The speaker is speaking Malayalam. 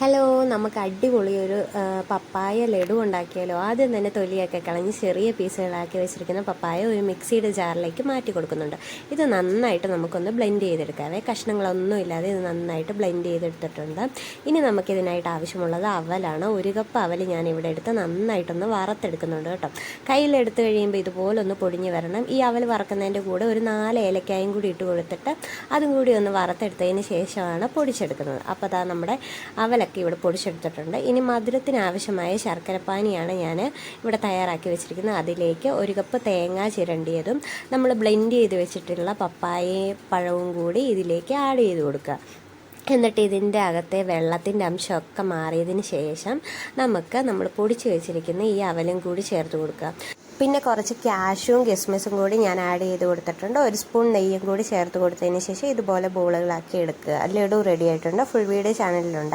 ഹലോ, നമുക്ക് അടിപൊളി ഒരു പപ്പായ ലഡു ഉണ്ടാക്കിയാലോ. ആദ്യം തന്നെ തൊലിയൊക്കെ കളഞ്ഞ് ചെറിയ പീസുകളാക്കി വെച്ചിരിക്കുന്ന പപ്പായ ഒരു മിക്സിയുടെ ജാറിലേക്ക് മാറ്റി കൊടുക്കുന്നുണ്ട്. ഇത് നന്നായിട്ട് നമുക്കൊന്ന് ബ്ലെൻഡ് ചെയ്തെടുക്കാവേ. കഷ്ണങ്ങളൊന്നും ഇല്ലാതെ ഇത് നന്നായിട്ട് ബ്ലെൻഡ് ചെയ്തെടുത്തിട്ടുണ്ട്. ഇനി നമുക്കിതിനായിട്ട് ആവശ്യമുള്ളത് അവലാണ്. 1 കപ്പ് അവൽ ഞാൻ ഇവിടെ എടുത്ത് നന്നായിട്ടൊന്ന് വറുത്തെടുക്കുന്നുണ്ട് കേട്ടോ. കയ്യിലെടുത്ത് കഴിയുമ്പോൾ ഇതുപോലൊന്ന് പൊടിഞ്ഞ് വരണം. ഈ അവൽ വറക്കുന്നതിൻ്റെ കൂടെ ഒരു 4 ഏലക്കായും കൂടി ഇട്ട് കൊടുത്തിട്ട് അതും കൂടി ഒന്ന് വറുത്തെടുത്തതിന് ശേഷമാണ് പൊടിച്ചെടുക്കുന്നത്. അപ്പോൾ അതാ നമ്മുടെ അവലൊക്കെ ഇവിടെ പൊടിച്ചെടുത്തിട്ടുണ്ട്. ഇനി മധുരത്തിന് ആവശ്യമായ ശർക്കരപ്പാനിയാണ് ഞാൻ ഇവിടെ തയ്യാറാക്കി വെച്ചിരിക്കുന്നത്. അതിലേക്ക് 1 കപ്പ് തേങ്ങ ചിരണ്ടിയതും നമ്മൾ ബ്ലെൻഡ് ചെയ്ത് വെച്ചിട്ടുള്ള പപ്പായയും പഴവും കൂടി ഇതിലേക്ക് ആഡ് ചെയ്ത് കൊടുക്കുക. എന്നിട്ട് ഇതിൻ്റെ അകത്തെ വെള്ളത്തിൻ്റെ അംശമൊക്കെ മാറിയതിന് ശേഷം നമ്മൾ പൊടിച്ച് വെച്ചിരിക്കുന്ന ഈ അവലും കൂടി ചേർത്ത് കൊടുക്കുക. പിന്നെ കുറച്ച് കാഷ്യൂവും കിസ്മിസും കൂടി ഞാൻ ആഡ് ചെയ്ത് കൊടുത്തിട്ടുണ്ട്. 1 സ്പൂൺ നെയ്യും കൂടി ചേർത്ത് കൊടുത്തതിന് ശേഷം ഇതുപോലെ ബോളുകളാക്കി എടുക്കുക. ലഡു റെഡി ആയിട്ടുണ്ട്. Full video ചാനലിലുണ്ട്.